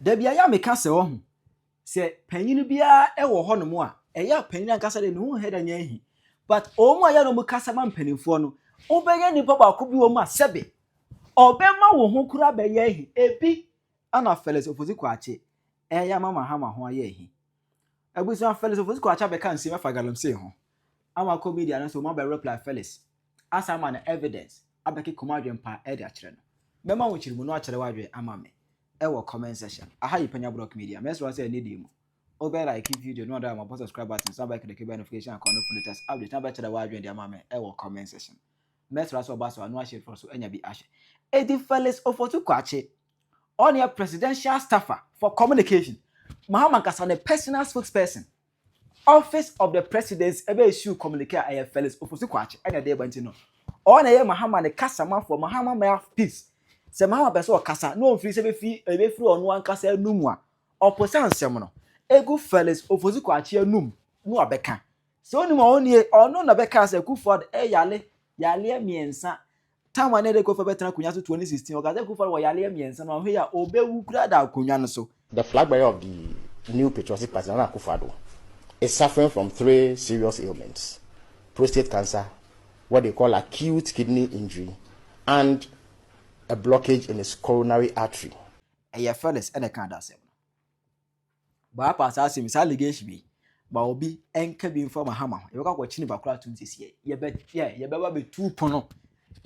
Da bia ya meka se wo hu. Se panyinu bia e wo ho no mo a, eya panyinu ankasa de ne hu head anya hi. But omu aya no mu kasa man panimfo no, obeye nipa ba ko bi wo mu a sebe. Obema wo ho kura be ye hi. Ebi ana Felix Ofosu Kwakye. Eya mama Mahama ho aye hi. Abusu Felix Ofosu Kwakye be kan se mafa Galamsey ho. Ama ko media no so ma be reply Felix. Asa man evidence abeki komadwen pa e de akere no. Mema wo chiri mu no akere wadwe ama me. E wo comment section. Aha yi Penyah block media. Mess was say need you. Obe like video no other my subscribe button so back the notification and connect latest update. Na be chere wadwe de ama me e wo comment section. Mess was oba so anu ahye for so enya bi ahye. Edi Felix Ofosu Kwakye on your presidential staffer for communication. Mahama kasa ne personal spokesperson. Office of the President's ebe issue communicate aye Felix Ofosu Kwakye enya de banti no. On aye Mahama ne kasa man for Mahama may have peace. Se Mahama be so kasa no mfiri se be fi ebe firi onu an kasa anum a oposan nsem no. Egu Felix Ofosu Kwakye anum no abeka. Se oni ma oni ono na beka se Kuford yale miensa. Time when they go for better kunya to 2016 ogaze Kuford wo yale miensa no hwe ya obewu kura da kunya no so. The flag bearer of the new patriotic party Nana Akufo-Addo is suffering from 3 serious ailments: prostate cancer, what they call acute kidney injury, and a blockage in his coronary artery. Eye Felix ene kan da sem. Ba pa sa sim sa ligeshi bi. Ba obi enka bi info Mahama. Ye ka kwachini bakura tuntisie. Ye be ba be 2 pono.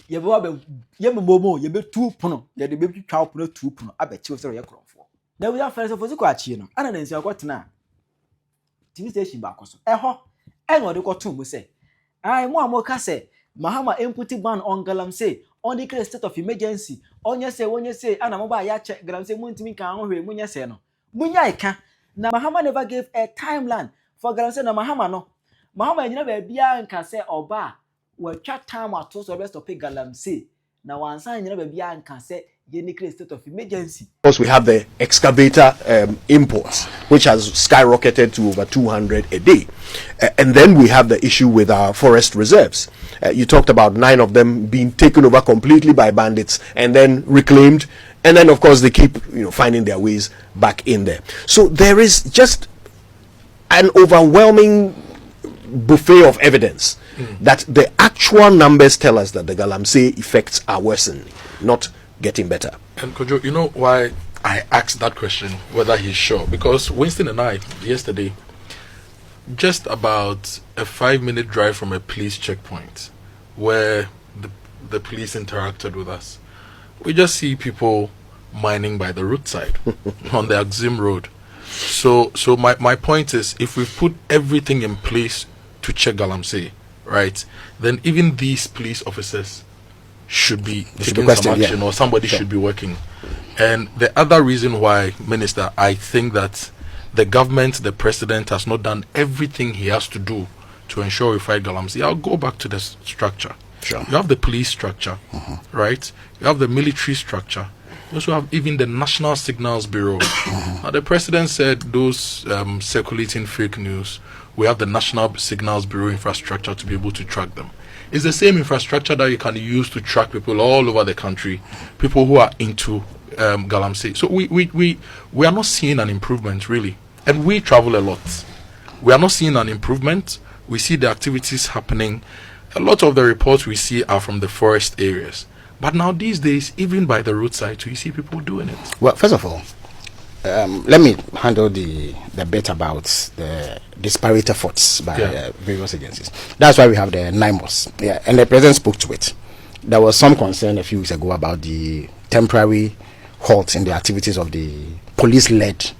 Ye be ba be ye momo ye be 2 pono. Ye de be twa pono 2 pono abechi so ye kromfo. Na we Felix Ofosu Kwakye no. Ana na nsi akotena. TV station ba koso. Eho eno de koto mu se. Ai mo amoka se Mahama input ban on Galamsey on the state of emergency. Onye se ana mo ba ya che Galamsey muntimi kan ho hwe munya se no. Munya eka na Mahama never gave a timeline for Galamsey na Mahama no. Mahama nyina ba bia nka se oba we twa time ato so best of Galamsey. Na wansan nyina ba bia nka se state of emergency. Of course, we have the excavator imports, which has skyrocketed to over 200 a day. And then we have the issue with our forest reserves. You talked about 9 of them being taken over completely by bandits and then reclaimed. And then, of course, they keep finding their ways back in there. So there is just an overwhelming buffet of evidence that the actual numbers tell us that the Galamsey effects are worsening, not getting better. And Kojo, you know why I asked that question, whether he's sure? Because Winston and I, yesterday, just about a 5-minute drive from a police checkpoint where the police interacted with us, we just see people mining by the roadside on the Axim Road. So my point is, if we put everything in place to check Galamsey, right, then even these police officers should be taking some action, or somebody should be working. And the other reason why, Minister, I think that the government, the president, has not done everything he has to do to ensure we fight Galamsey. I'll go back to the structure. Sure. You have the police structure, right? You have the military structure. You also have even the National Signals Bureau. Now, the president said those circulating fake news, we have the National Signals Bureau infrastructure to be able to track them. It's the same infrastructure that you can use to track people all over the country, people who are into Galamsey. So we are not seeing an improvement, really. And we travel a lot. We are not seeing an improvement. We see the activities happening. A lot of the reports we see are from the forest areas. But now these days, even by the roadside, you see people doing it. Well, first of all, let me handle the bit about the disparate efforts by various agencies. That's why we have the NIMOS. Yeah, and the president spoke to it. There was some concern a few weeks ago about the temporary halt in the activities of the police-led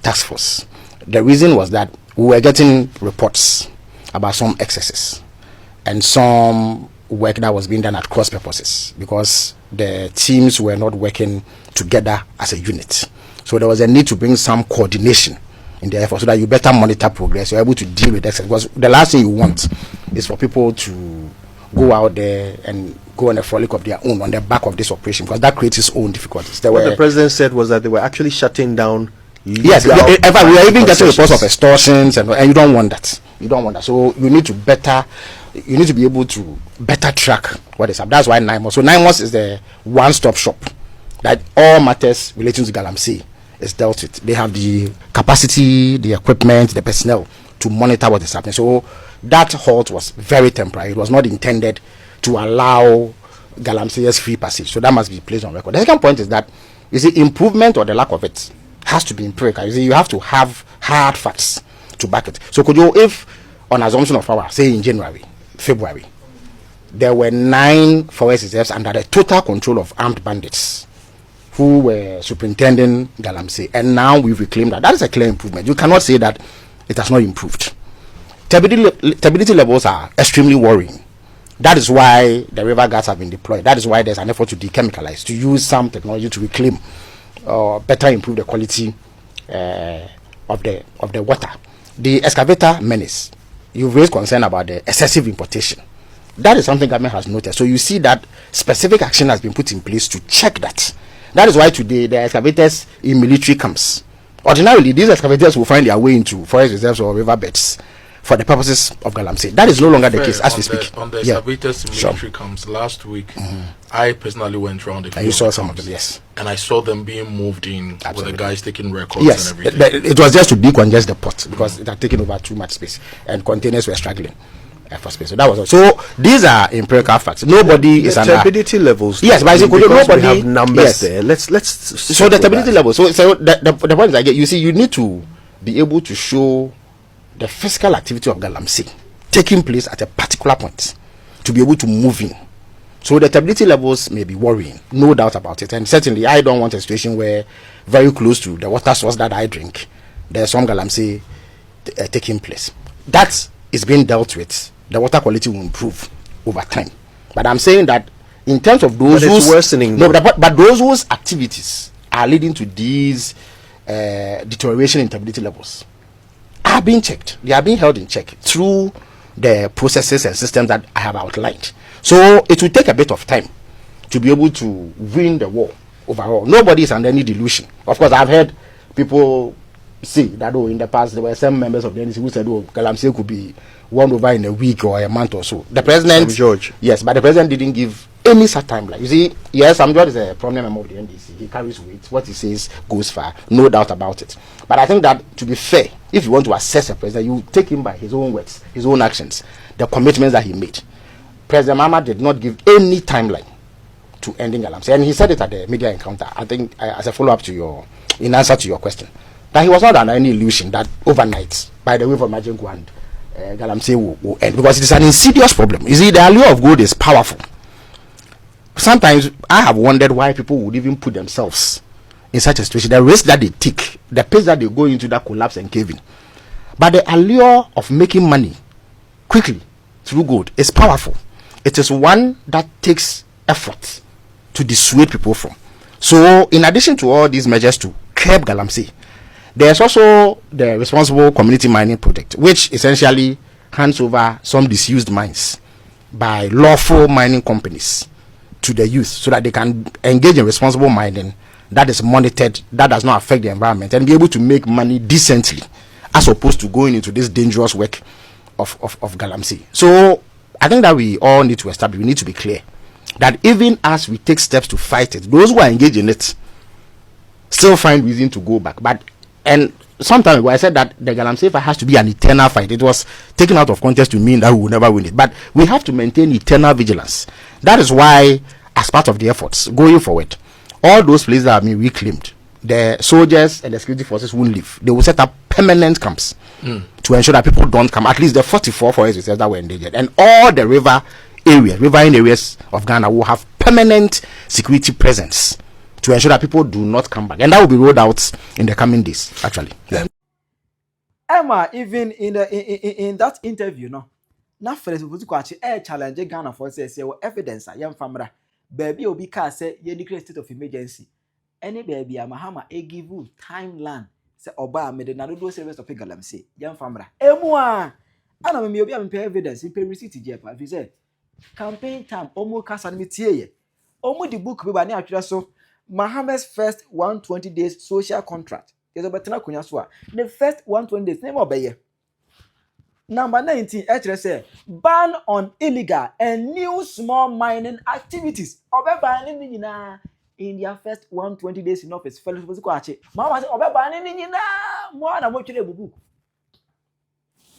task force. The reason was that we were getting reports about some excesses and some work that was being done at cross purposes because the teams were not working together as a unit. So there was a need to bring some coordination in the effort so that you better monitor progress. You're able to deal with excess. Because the last thing you want is for people to go out there and go on a frolic of their own on the back of this operation, because that creates its own difficulties. What the president said was that they were actually shutting down. Yes, we are even getting reports of extortions, and you don't want that. You don't want that. So you need to be able to better track what is up. That's why NIMOS. So NIMOS is the one-stop shop that all matters relating to Galamsey is dealt with. They have the capacity, the equipment, the personnel to monitor what is happening. So that halt was very temporary. It was not intended to allow Galamsey's free passage. So that must be placed on record. The second point is that, you see, improvement or the lack of it has to be empirical. You see, you have to have hard facts to back it. So could you, if on assumption of power, say in January, February, there were 9 forest reserves under the total control of armed bandits who were superintending Galamsey, and now we've reclaimed that. That is a clear improvement. You cannot say that it has not improved. Turbidity levels are extremely worrying. That is why the river guards have been deployed. That is why there's an effort to dechemicalize, to use some technology to reclaim or better improve the quality of the water. The excavator menace, you've raised concern about the excessive importation. That is something government has noticed. So you see that specific action has been put in place to check that. That is why today the excavators in military camps, ordinarily these excavators will find their way into forest reserves or riverbeds for the purposes of Galamsey. That is no longer the case as we speak. On the excavators in military camps last week, I personally went around the field. And you saw some of them, yes. And I saw them being moved in with the guys taking records yes, and everything. It was just to decongest the port because it had taken over too much space and containers were struggling for space. So that was all. So these are empirical facts. Nobody is under turbidity levels. Yes, but nobody we have numbers yes. there. Let's so the turbidity level. So the point is, I get, you see, you need to be able to show the physical activity of Galamsey taking place at a particular point to be able to move in. So the turbidity levels may be worrying, no doubt about it. And certainly I don't want a situation where very close to the water source that I drink, there's some Galamsey taking place. That is being dealt with. The water quality will improve over time. But I'm saying that in terms of those who's worsening, no, but those whose activities are leading to these deterioration in turbidity levels are being checked. They are being held in check through the processes and systems that I have outlined. So it will take a bit of time to be able to win the war overall. Nobody is under any delusion. Of course, I've heard people say that in the past there were some members of the NDC who said, Galamsey could be won over in a week or a month or so. The president, George, yes, but the president didn't give any such timeline. You see, yes, George is a prominent member of the NDC. He carries weight. What he says goes far, no doubt about it. But I think that, to be fair, if you want to assess a president, you take him by his own words, his own actions, the commitments that he made. President Mahama did not give any timeline to ending Galamsey, and he said it at the media encounter. I think as a follow-up to in answer to your question, that he was not under any illusion that overnight, by the way of Majengo and Galamsey will end, because it is an insidious problem. You see, the allure of gold is powerful. Sometimes I have wondered why people would even put themselves in such a situation. The risk that they take, the pace that they go into that collapse and cave in. But the allure of making money quickly through gold is powerful. It is one that takes effort to dissuade people from. So in addition to all these measures to curb Galamsey, there's also the responsible community mining project, which essentially hands over some disused mines by lawful mining companies to the youth so that they can engage in responsible mining that is monitored, that does not affect the environment, and be able to make money decently, as opposed to going into this dangerous work of Galamsey. So I think that we all need to establish, we need to be clear that even as we take steps to fight it, those who are engaged in it still find reason to go back. And some time ago I said that the Galamsey fight has to be an eternal fight. It was taken out of context to mean that we will never win it, but we have to maintain eternal vigilance. That is why, as part of the efforts going forward, all those places that have been reclaimed, the soldiers and the security forces won't leave. They will set up permanent camps to ensure that people don't come. At least the 44 forest reserves that were endangered, and all the riverine areas of Ghana will have permanent security presence to ensure that people do not come back, and that will be rolled out in the coming days. Actually, yeah. Emma, even in that interview, no, na Felix Ofosu Kwakye challenge Ghana for say evidence yam famra. Baby obi ka say ye declare state of emergency. Any baby Mahama give you timeline. Say oba me de na do service of Galamsey yam famra. Emua ana me obi am pay evidence, pay receipt jepa. If you say campaign time omo kasa me tie ye. Omo the book be ba na atwere so Mahama's first 120 days social contract. There's a better kunya so. The first 120 days name obeye. Number 19, say ban on illegal and new small mining activities. Obe ban ni nyina in their first 120 days in office, Felix Ofosu Kwakye. Mahama said, Obeba ni nyina mo na mo twere bubu.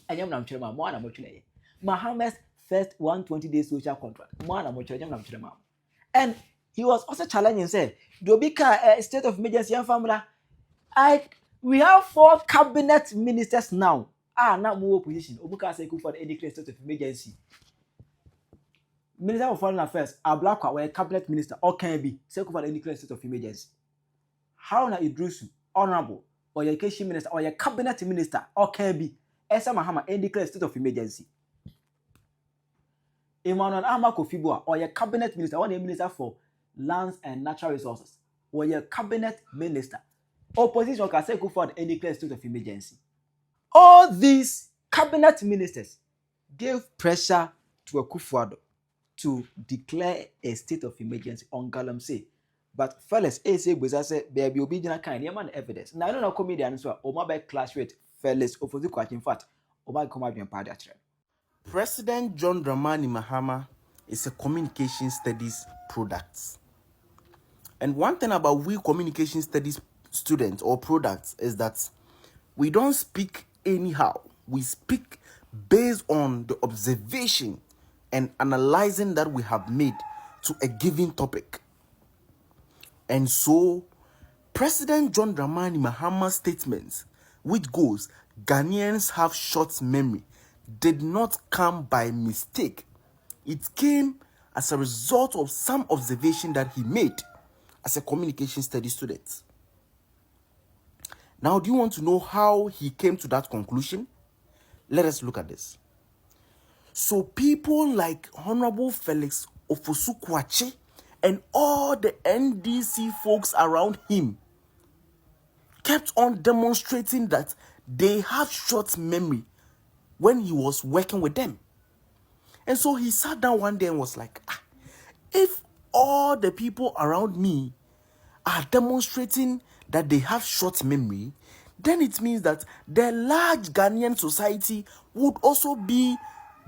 Enyam na mtwere ma mo na mo twere. Mahama's first 120 days social contract. Mo na mo twere enyam na mtwere ma. And he was also challenging say, Dobika state of emergency and family. We have 4 cabinet ministers now. Now more opposition. Obuka say for the declare state of emergency. Minister of Foreign Affairs, Ablakwa, or a cabinet minister, or can be say for the declare state of emergency. Haruna Idrisu, honorable, or your education minister, or your cabinet minister, or can be Esa Mahama, declare state of emergency. Emmanuel Amako Fibua, or your cabinet minister, or your minister for lands and natural resources, or your cabinet minister. Opposition can say for the declare state of emergency. All these cabinet ministers gave pressure to Akufo-Addo to declare a state of emergency on Galamsey. But Felix said, baby, obedient kind, man evidence. Now, I don't know comedian, so Oma clash with Felix Ofosu Kwakye. In fact, Oma come out and party. President John Dramani Mahama is a communication studies product. And one thing about we communication studies students or products is that we don't speak anyhow. We speak based on the observation and analyzing that we have made to a given topic. And so, President John Dramani Mahama's statements, which goes, Ghanaians have short memory, did not come by mistake. It came as a result of some observation that he made as a communication studies student. Now, do you want to know how he came to that conclusion? Let us look at this. So people like Honorable Felix Ofosu Kwakye and all the NDC folks around him kept on demonstrating that they have short memory when he was working with them. And so he sat down one day and was like, if all the people around me are demonstrating that they have short memory, then it means that the large Ghanaian society would also be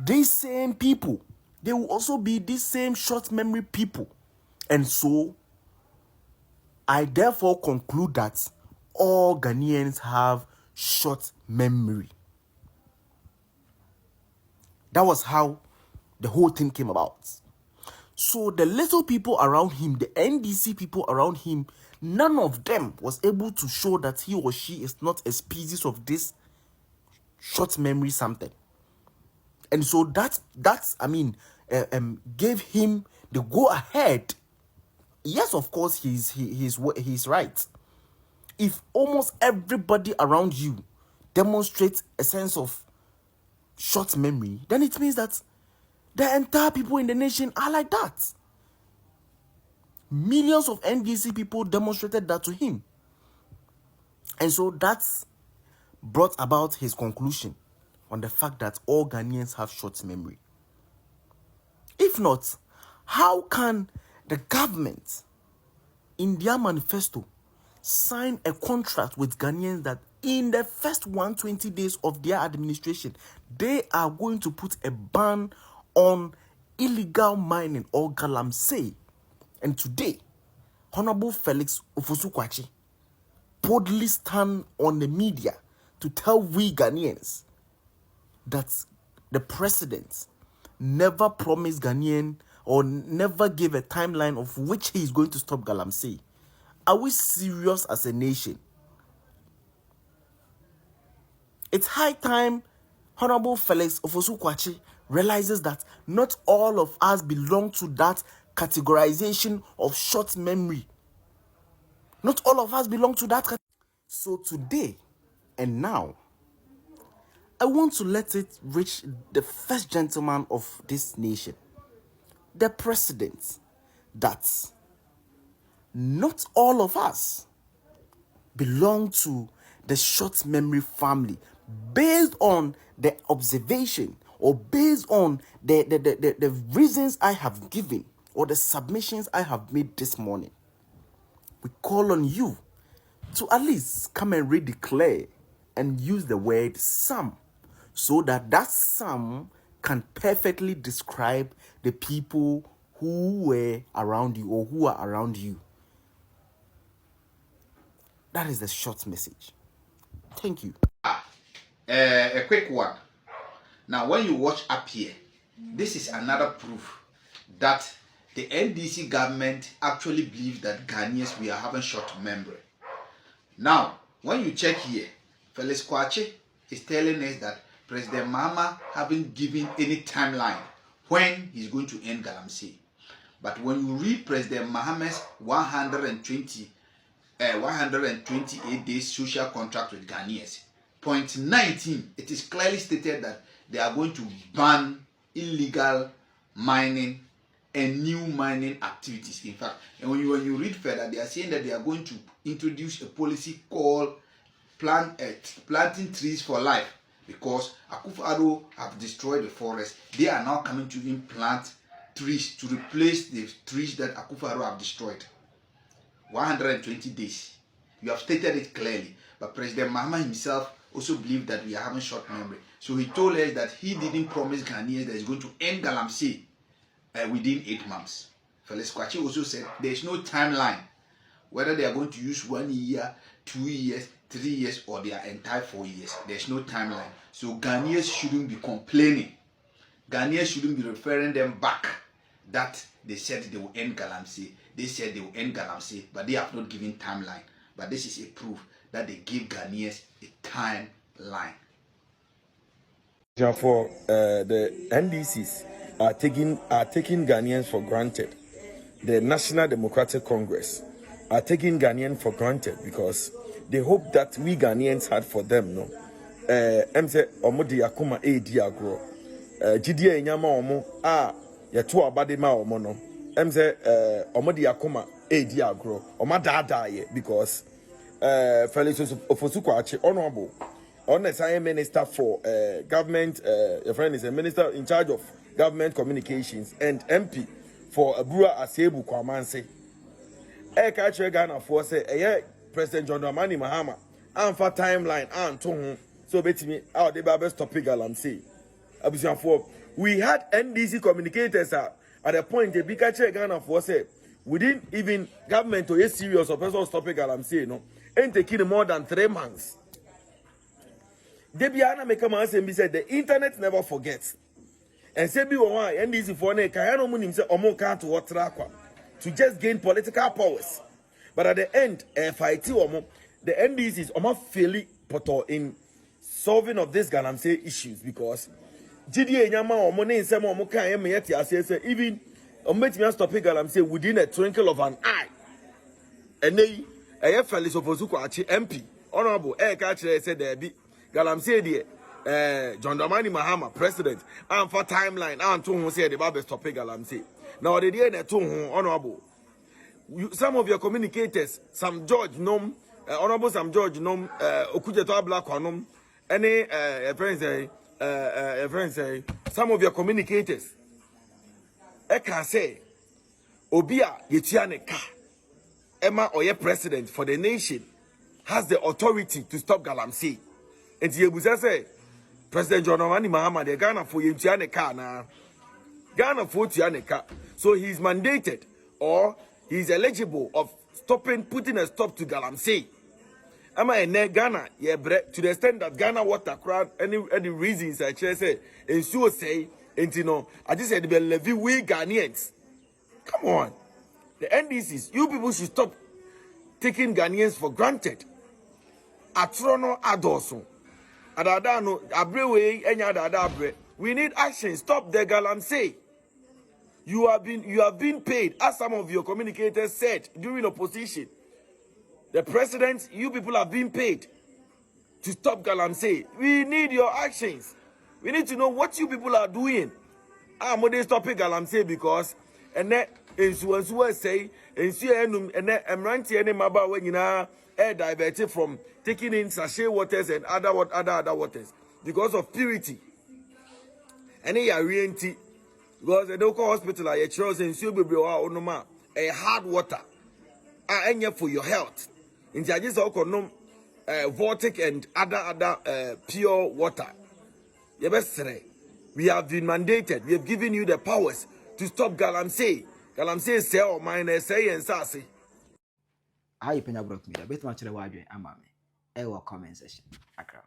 these same people. They will also be these same short memory people. And so, I therefore conclude that all Ghanaians have short memory. That was how the whole thing came about. So the little people around him, the NDC people around him, none of them was able to show that he or she is not a species of this short memory something. And so gave him the go ahead. Yes, of course, he's right. If almost everybody around you demonstrates a sense of short memory, then it means that the entire people in the nation are like that. Millions of NDC people demonstrated that to him. And so that's brought about his conclusion on the fact that all Ghanaians have short memory. If not, how can the government in their manifesto sign a contract with Ghanaians that in the first 120 days of their administration, they are going to put a ban on illegal mining or Galamsey? And today, Honorable Felix Ofosu Kwakye boldly stand on the media to tell we Ghanaians that the president never promised Ghanaian or never gave a timeline of which he is going to stop Galamsey. Are we serious as a nation? It's high time Honorable Felix Ofosu Kwakye realizes that not all of us belong to that categorization of short memory. Not all of us belong to that. So today and now, I want to let it reach the first gentleman of this nation, the president, that not all of us belong to the short memory family based on the observation or based on the reasons I have given or the submissions I have made this morning. We call on you to at least come and redeclare and use the word some, so that that some can perfectly describe the people who were around you or who are around you. That is the short message. Thank you. A quick one. Now, when you watch up here, this is another proof that the NDC government actually believes that Ghanaians, we are having short memory. Now, when you check here, Felix Kwakye is telling us that President Mahama haven't given any timeline when he's going to end Galamsey. But when you read President Mahama's 128 days social contract with Ghanaians, point 19, it is clearly stated that they are going to ban illegal mining and new mining activities. In fact, and when you read further, they are saying that they are going to introduce a policy called planting trees for life, because Akufo-Addo have destroyed the forest. They are now coming to implant trees to replace the trees that Akufo-Addo have destroyed. 120 days. You have stated it clearly. But President Mahama himself also believed that we are having short memory. So he told us that he didn't promise Ghanaians that he's going to end Galamsey within 8 months. Felix Kwakye also said there is no timeline, whether they are going to use 1 year, 2 years, 3 years, or their entire 4 years. There's no timeline. So Ghanaians shouldn't be complaining. Ghanaians shouldn't be referring them back that they said they will end Galamsey. They said they will end Galamsey, but they have not given timeline. But this is a proof that they give Ghanaians a timeline. For the NDCs are taking Ghanaians for granted. The National Democratic Congress are taking Ghanaians for granted because they hope that we Ghanaians had for them. No, say omodi yakuma edi agro. Jidie enyama omo yeto abade ma omo no. Say omodi yakuma edi agro. Oma dada ye because Felix Ofosu Kwakye honorable. On the science minister for government, your friend is a minister in charge of government communications and MP for Abura Asebu Kwamanse. Catch Ghana for say, President John Dramani Mahama, and for timeline, and to so bet me out the Babes topic Galamsey. We had NDC communicators at a point the big catch Ghana for say, we didn't even government to a serious or personal topic Galamsey, no, ain't taking more than 3 months. Debiana make a man said the internet never forgets. And say be one NDC for ne kayano munim say omo kan to watrakwa to just gain political powers. But at the end, fight omo the NDC is omo fairly poto in solving of this Galamsey issues because GDA nyama omo ne nsem omo kan yem yeti ase even omo betimi stop Galamsey within a twinkle of an eye. And they Felix Ofosu Kwakye MP honorable catch say there be Galamsey de John Dramani Mahama president and for timeline and to say the Babes topic Galamsey. Now the day that honorable some of your communicators, some George Nom, honorable some George Nom, Okujeto Black Nom, any friends say some of your communicators can say Obia Yetiane Ka Emma Oye president for the nation has the authority to stop Galamsey. And Yebuza say, President John Dramani Mahama, the Ghana for Yentianeka na Ghana for Tianeka. So he's mandated or he's eligible of putting a stop to Galamsey. Ama ene Ghana, to the extent that Ghana water crowd, any reasons I say, and so say, and you know, I just said, levy we Ghanaians. Come on. The NDCs, you people should stop taking Ghanaians for granted. Atrono adoso. Adadano abrewe enya adadabre. We need action. Stop the Galamsey. You have been paid, as some of your communicators said during opposition. The president, you people have been paid to stop Galamsey. We need your actions. We need to know what you people are doing. I'm going to stop Galamsey because and then say and then Emranti and Maba when you know air diverted from taking in sachet waters and other waters because of purity. And they are really because the local hospital are chosen to a hard water and for your health. In charges of vortic and other pure water. We have been mandated, we have given you the powers to stop Galamsey. Galamsey say or mine say and sassy. I Penyah Brook Media. Bet much the wide ama me. Comment section. Accra.